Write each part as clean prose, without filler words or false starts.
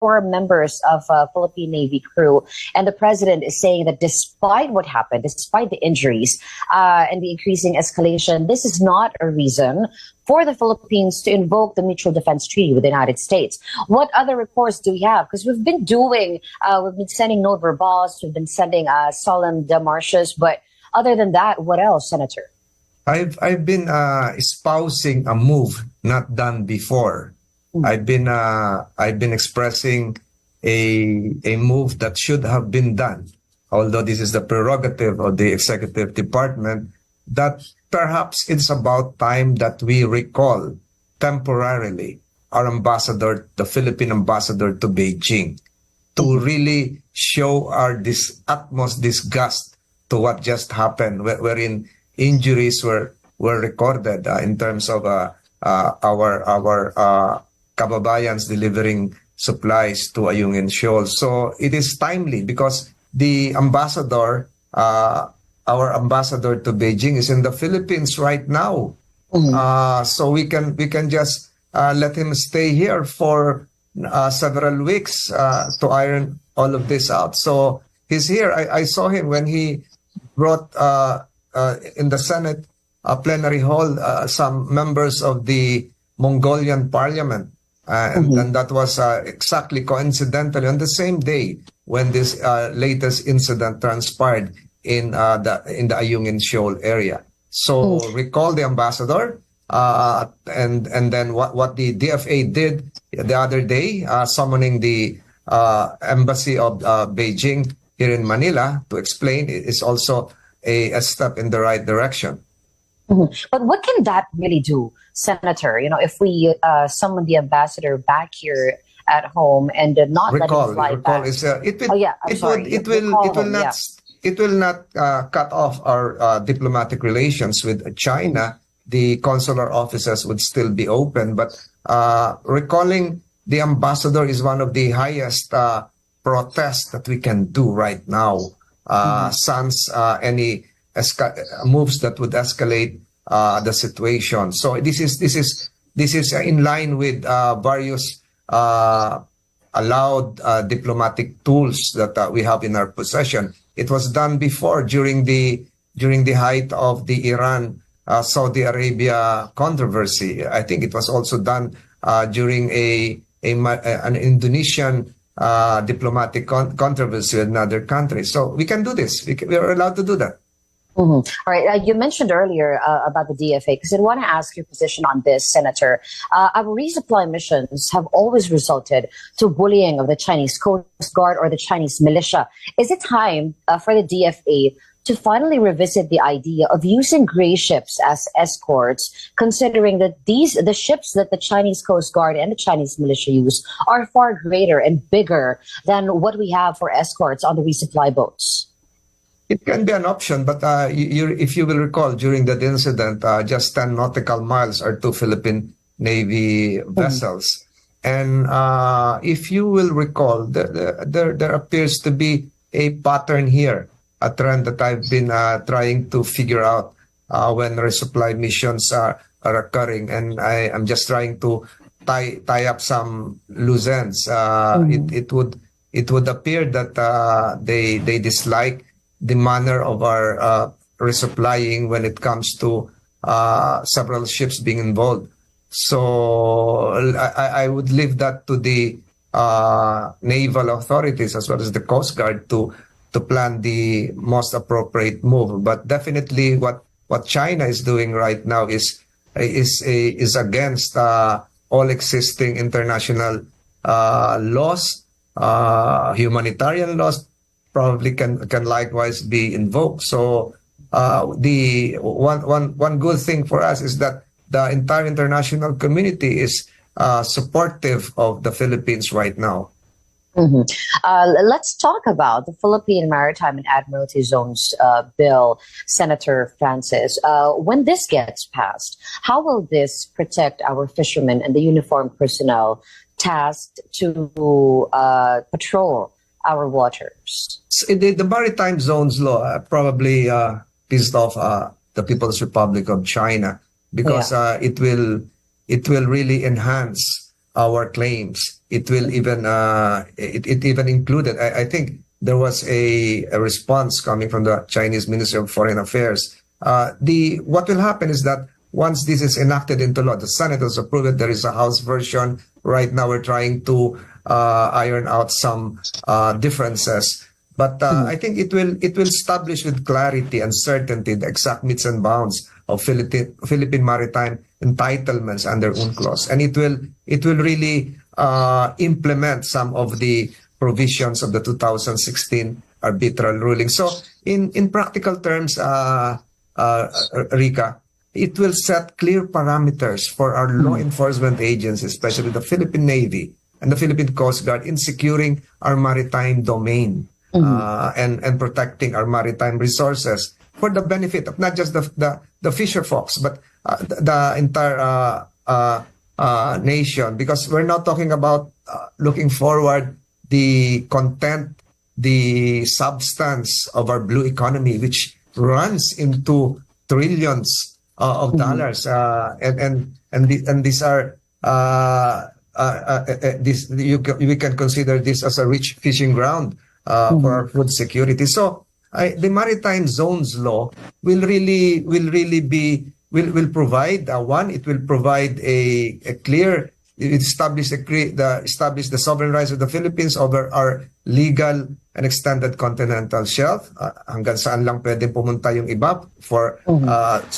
members of Philippine Navy crew. And the president is saying that despite what happened, despite the injuries and the increasing escalation, this is not a reason for the Philippines to invoke the Mutual Defense Treaty with the United States. What other reports do we have? Because we've been sending note verbals, we've been sending solemn demarches, but other than that, what else, Senator? I've been espousing a move not done before. I've been expressing a move that should have been done, although this is the prerogative of the executive department, that perhaps it's about time that we recall temporarily our ambassador, the Philippine ambassador to Beijing, to really show our utmost disgust to what just happened, wherein injuries were recorded in terms of our kababayans delivering supplies to Ayungin Shoal. So it is timely because the ambassador, our ambassador to Beijing, is in the Philippines right now. So we can just let him stay here for several weeks to iron all of this out. So he's here. I saw him when he brought in the Senate plenary hall some members of the Mongolian parliament. And that was exactly coincidentally on the same day when this latest incident transpired in the Ayungin Shoal area. So recall the ambassador, and then what the DFA did the other day, summoning the embassy of Beijing here in Manila to explain, is also a step in the right direction. But what can that really do, Senator? If we summon the ambassador back here at home and not let him fly back. It will not cut off our diplomatic relations with China. The consular offices would still be open, but recalling the ambassador is one of the highest protests that we can do right now. Sans any moves that would escalate the situation. So this is in line with various allowed diplomatic tools that we have in our possession. It was done before during the height of the Iran Saudi Arabia controversy. I think it was also done during an Indonesian diplomatic controversy with another country. So we can do this. We are allowed to do that. All right. You mentioned earlier about the DFA, because I want to ask your position on this, Senator. Our resupply missions have always resulted to bullying of the Chinese Coast Guard or the Chinese militia. Is it time for the DFA to finally revisit the idea of using gray ships as escorts, considering that the ships that the Chinese Coast Guard and the Chinese militia use are far greater and bigger than what we have for escorts on the resupply boats? It can be an option, but if you will recall, during that incident, just 10 nautical miles are two Philippine Navy vessels. And if you will recall, there appears to be a pattern here, a trend that I've been trying to figure out when resupply missions are occurring. And I'm just trying to tie up some loose ends. It would appear that they dislike the manner of our resupplying when it comes to several ships being involved. So I would leave that to the naval authorities as well as the Coast Guard to plan the most appropriate move. But definitely what China is doing right now is against all existing international laws, humanitarian laws, probably can likewise be invoked. So the one good thing for us is that the entire international community is supportive of the Philippines right now. Let's talk about the Philippine Maritime and Admiralty Zones bill, Senator Francis. When this gets passed, how will this protect our fishermen and the uniformed personnel tasked to patrol our waters? The Maritime Zones Law probably pissed off the People's Republic of China because it will really enhance our claims it will even it even included. I think there was a response coming from the Chinese Ministry of Foreign Affairs. What will happen is that once this is enacted into law, the Senate has approved it. There is a House version right now. We're trying to iron out some differences. But I think it will establish with clarity and certainty the exact metes and bounds of Philippine maritime entitlements under UNCLOS, and it will really implement some of the provisions of the 2016 arbitral ruling. So, in practical terms, Rica, it will set clear parameters for our law enforcement agencies, especially the Philippine Navy and the Philippine Coast Guard, in securing our maritime domain. And protecting our maritime resources for the benefit of not just the fisher folks, but the entire nation. Because we're not talking about looking forward the content, the substance of our blue economy, which runs into trillions of dollars, and these are we can consider this as a rich fishing ground for our food security. So the Maritime Zones Law will provide it will provide a clear, establish the sovereign rights of the Philippines over our legal and extended continental shelf, hanggang saan lang pwedeng pumunta yung iba for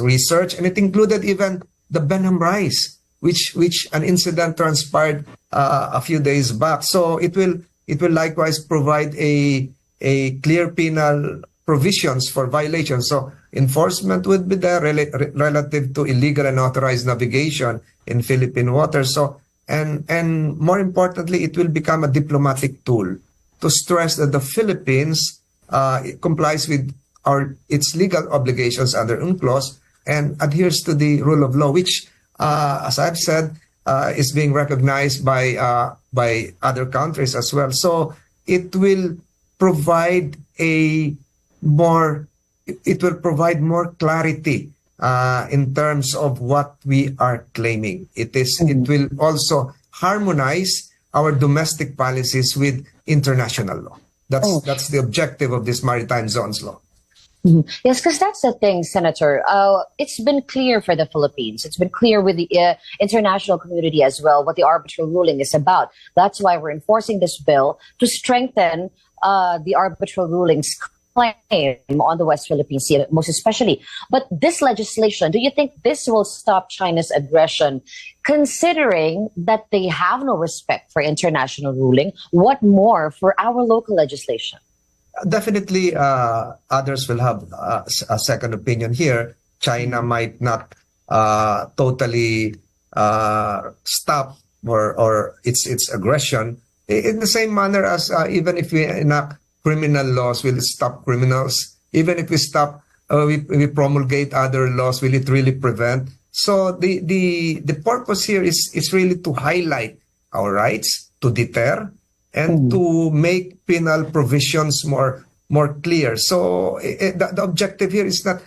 research. And it included even the Benham rice, which an incident transpired a few days back. So it will likewise provide a clear penal provisions for violations. So enforcement would be there relative to illegal and unauthorized navigation in Philippine waters. So and more importantly, it will become a diplomatic tool to stress that the Philippines complies with its legal obligations under UNCLOS and adheres to the rule of law, which, as I've said, is being recognized by other countries as well. So it will provide more clarity in terms of what we are claiming. It will also harmonize our domestic policies with international law. That's the objective of this Maritime Zones Law. Yes, because that's the thing, Senator. It's been clear for the Philippines. It's been clear with the international community as well what the arbitral ruling is about. That's why we're enforcing this bill to strengthen the arbitral ruling's claim on the West Philippine Sea, most especially. But this legislation, do you think this will stop China's aggression, considering that they have no respect for international ruling? What more for our local legislation? Definitely, others will have a second opinion here. China might not totally stop or its aggression in the same manner as even if we enact criminal laws, will it stop criminals? Even if we stop, we promulgate other laws, will it really prevent? So the purpose here is really to highlight our rights, to deter, and to make penal provisions more clear. So the objective here is not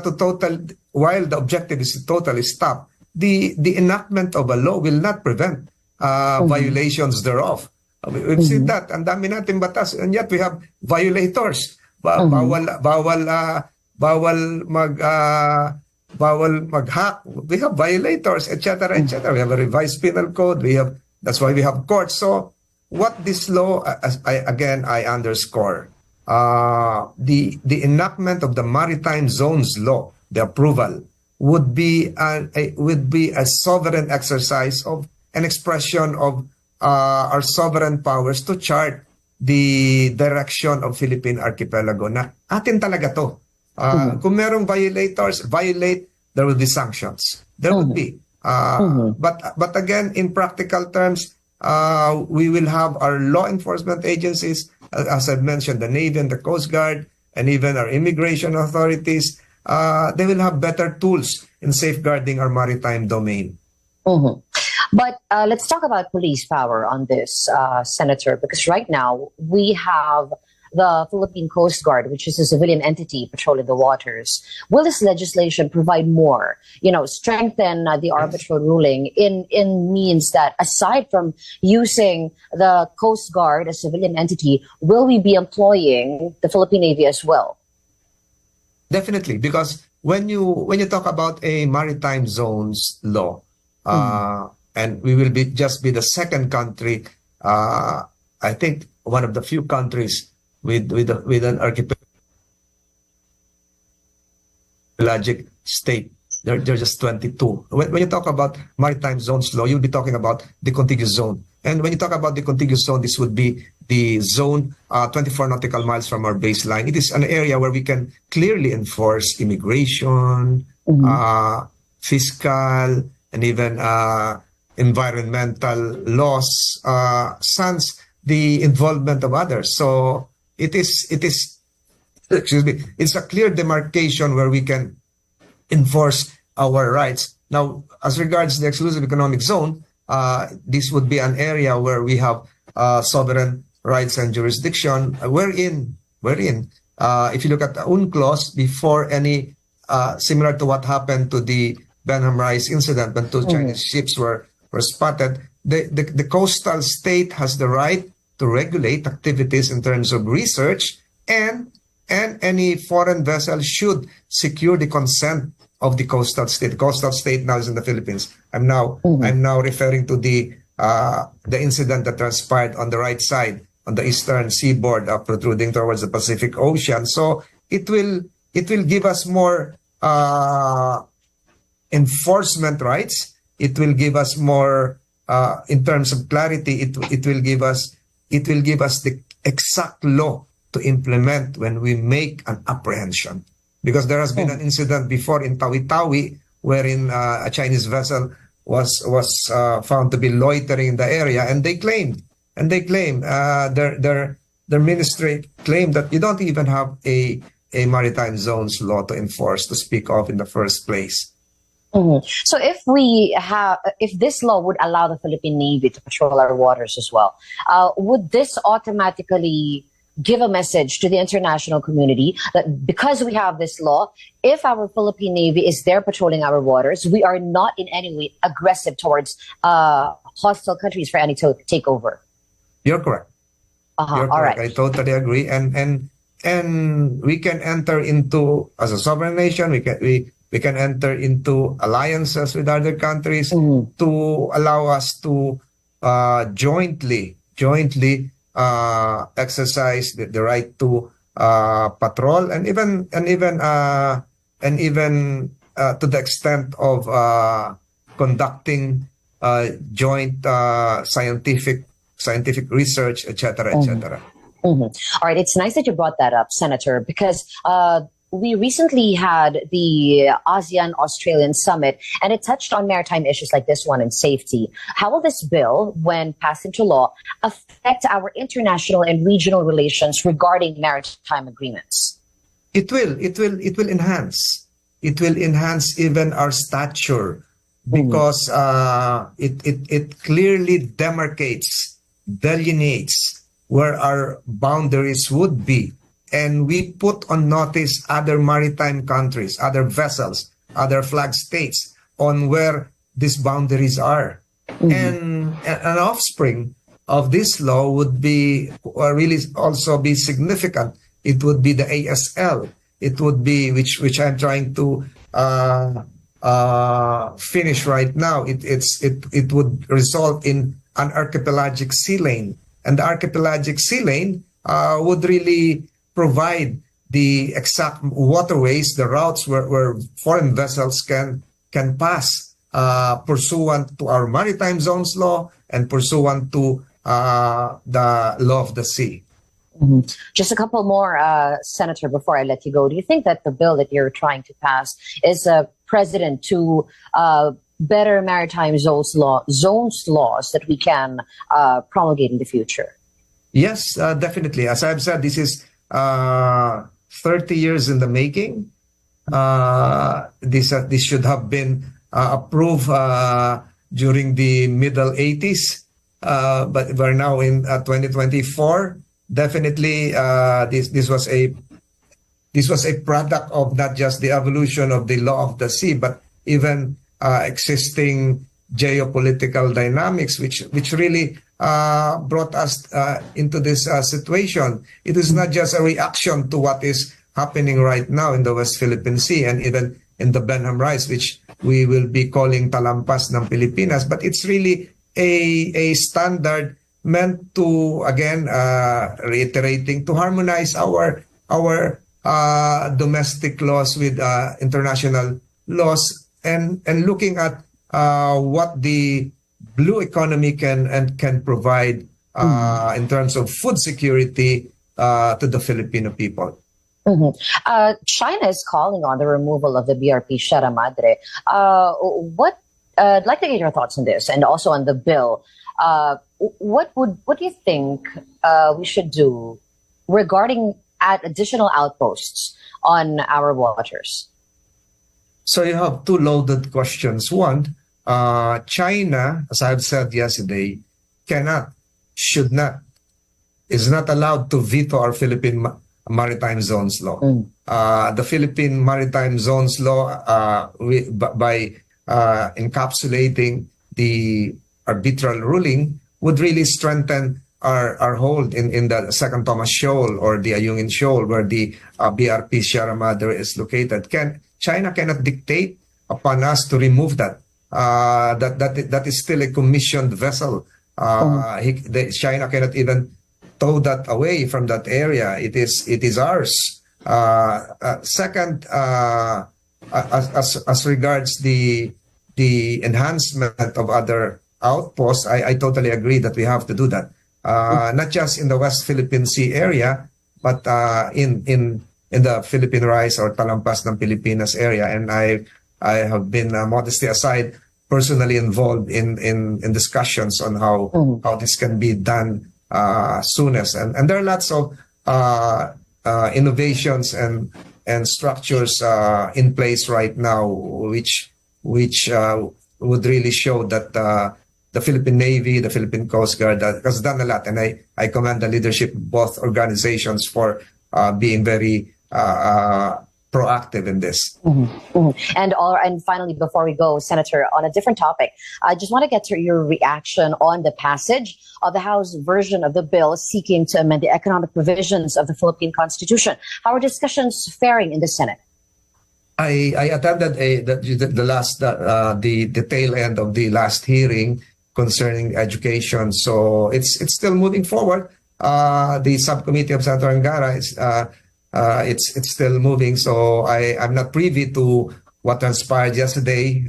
to total. While the objective is to totally stop, the enactment of a law will not prevent violations thereof. We've seen that. Ang dami natin batas, and yet we have violators. Bawal mag-hack. We have violators, etc., etc. We have a revised penal code. That's why we have courts. So what this law, I underscore, the enactment of the Maritime Zones Law, the approval, would be a sovereign exercise of an expression of our sovereign powers to chart the direction of Philippine archipelago na atin talaga to. Kung merong violate, there will be sanctions. There would be. But again, in practical terms, we will have our law enforcement agencies, as I've mentioned, the Navy and the Coast Guard, and even our immigration authorities. They will have better tools in safeguarding our maritime domain. But let's talk about police power on this, Senator, because right now we have the Philippine Coast Guard, which is a civilian entity patrolling the waters. Will this legislation provide more, strengthen the arbitral ruling in means that aside from using the Coast Guard, a civilian entity, will we be employing the Philippine Navy as well? Definitely, because when you talk about a maritime zones law, and we will just be the second country, I think one of the few countries with an archipelagic state. They're just 22. When you talk about maritime zones law, you'll be talking about the contiguous zone. And when you talk about the contiguous zone, this would be the zone 24 nautical miles from our baseline. It is an area where we can clearly enforce immigration, fiscal, and even environmental laws, sans the involvement of others. So it is, excuse me, it's a clear demarcation where we can enforce our rights. Now, as regards the exclusive economic zone, this would be an area where we have sovereign rights and jurisdiction. Wherein, if you look at the UNCLOS, before any, similar to what happened to the Benham Rice incident when two Chinese ships were spotted, the coastal state has the right to regulate activities in terms of research, and any foreign vessel should secure the consent of the coastal state. The coastal state now is in the Philippines. I'm now referring to the incident that transpired on the right side, on the eastern seaboard, protruding towards the Pacific Ocean. So it will give us more enforcement rights. It will give us more in terms of clarity. It will give us the exact law to implement when we make an apprehension. Because there has been an incident before in Tawi-Tawi wherein a Chinese vessel was found to be loitering in the area, and they claimed their ministry claimed that you don't even have a maritime zones law to enforce, to speak of in the first place. So if this law would allow the Philippine Navy to patrol our waters as well, would this automatically give a message to the international community that because we have this law, if our Philippine Navy is there patrolling our waters, we are not in any way aggressive towards hostile countries for any takeover? You're correct. You're correct. All right. I totally agree. And we can enter into, as a sovereign nation, we can enter into alliances with other countries to allow us to jointly exercise the right to patrol, and even to the extent of conducting joint scientific research, etc., etc. All right, it's nice that you brought that up, Senator, because we recently had the ASEAN-Australian Summit, and it touched on maritime issues like this one and safety. How will this bill, when passed into law, affect our international and regional relations regarding maritime agreements? It will enhance. It will enhance even our stature, because it clearly delineates where our boundaries would be. And we put on notice other maritime countries, other vessels, other flag states on where these boundaries are. And an offspring of this law would be, or really also be significant. It would be the ASL. It would be, which I'm trying to finish right now. It would result in an archipelagic sea lane. And the archipelagic sea lane would really provide the exact waterways, the routes where foreign vessels can pass, pursuant to our maritime zones law and pursuant to the law of the sea. Just a couple more, Senator, before I let you go. Do you think that the bill that you're trying to pass is a precedent to better maritime zones laws that we can promulgate in the future? Yes, definitely. As I've said, this is 30 years in the making. This should have been approved during the middle 80s, but we're now in 2024, definitely this was a product of not just the evolution of the law of the sea, but even existing geopolitical dynamics, which really brought us into this situation. It is not just a reaction to what is happening right now in the West Philippine Sea and even in the Benham Rise, which we will be calling talampas ng Pilipinas, but it's really a standard meant to, again, reiterating, to harmonize our domestic laws with international laws, and looking at what the blue economy can provide in terms of food security to the Filipino people. China is calling on the removal of the BRP Sierra Madre. I'd like to get your thoughts on this, and also on the bill. What do you think we should do regarding additional outposts on our waters? So you have two loaded questions. One, China, as I've said yesterday, should not, is not allowed to veto our Philippine Maritime Zones Law. The Philippine Maritime Zones Law, by encapsulating the arbitral ruling, would really strengthen our hold in the Second Thomas Shoal or the Ayungin Shoal, where the BRP Sierra Madre is located. China cannot dictate upon us to remove that. That is still a commissioned vessel. China cannot even tow that away from that area. It is ours. Second, as regards the enhancement of other outposts, I totally agree that we have to do that. Not just in the West Philippine Sea area, but in the Philippine Rise or Talampas ng Pilipinas area. And I have been, modesty aside, personally involved in discussions on how this can be done soonest. And there are lots of innovations and structures in place right now, which would really show that the Philippine Navy, the Philippine Coast Guard has done a lot. And I commend the leadership of both organizations for being very proactive in this. And finally, before we go, Senator, on a different topic, I just want to get to your reaction on the passage of the House version of the bill seeking to amend the economic provisions of the Philippine Constitution. How are discussions faring in the Senate? I attended the tail end of the last hearing concerning education, so it's still moving forward. The subcommittee of Senator Angara is it's still moving, so I'm not privy to what transpired yesterday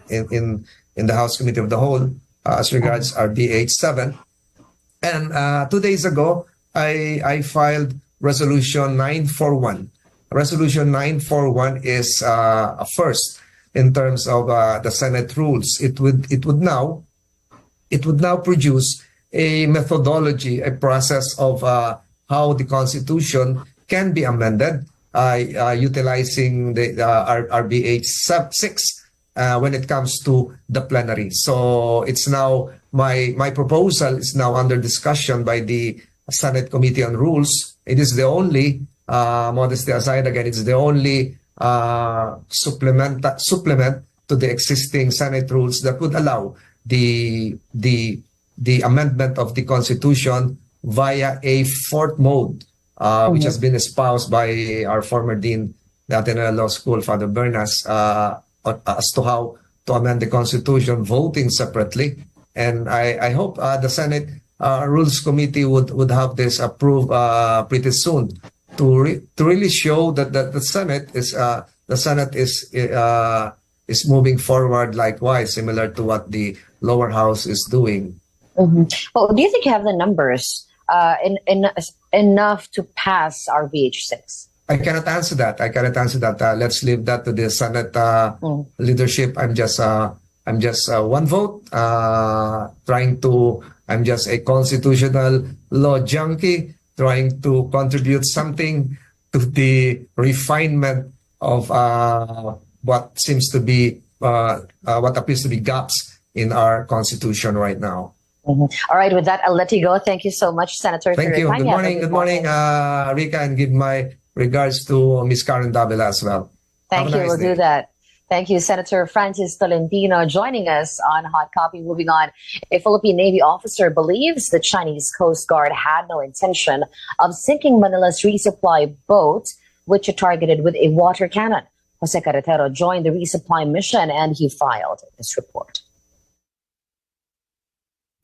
in the House Committee of the Whole as regards our BH7. And 2 days ago, I filed Resolution 941. Resolution 941 is a first in terms of the Senate rules. It would now produce a methodology, a process of how the Constitution can be amended, utilizing our BH 6 when it comes to the plenary. So it's now my proposal is now under discussion by the Senate Committee on Rules. It is the only modesty aside, again, it's the only supplement to the existing Senate rules that would allow the amendment of the Constitution via a fourth mode, which has been espoused by our former dean, the Atin Law School, Father Bernas, as to how to amend the Constitution, voting separately. And I hope the Senate Rules Committee would have this approved pretty soon to really show that the Senate is moving forward likewise, similar to what the lower house is doing. Well, do you think you have the numbers enough to pass our BH6? I cannot answer that. Let's leave that to the Senate leadership. I'm just one vote. I'm just a constitutional law junkie trying to contribute something to the refinement of what seems to be what appears to be gaps in our Constitution right now. All right, with that, I'll let you go. Thank you so much, Senator. Thank for your you. time. Good morning, Rica, and give my regards to Miss Karen Davila as well. Thank you. We'll do that. Thank you, Senator Francis Tolentino, joining us on Hot Copy. Moving on, a Philippine Navy officer believes the Chinese Coast Guard had no intention of sinking Manila's resupply boat, which it targeted with a water cannon. Jose Carretero joined the resupply mission and he filed this report.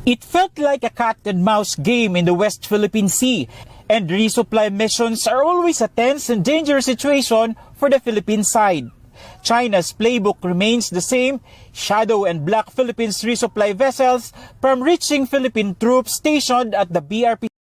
It felt like a cat and mouse game in the West Philippine Sea, and resupply missions are always a tense and dangerous situation for the Philippine side. China's playbook remains the same: shadow and block Philippines resupply vessels from reaching Philippine troops stationed at the BRP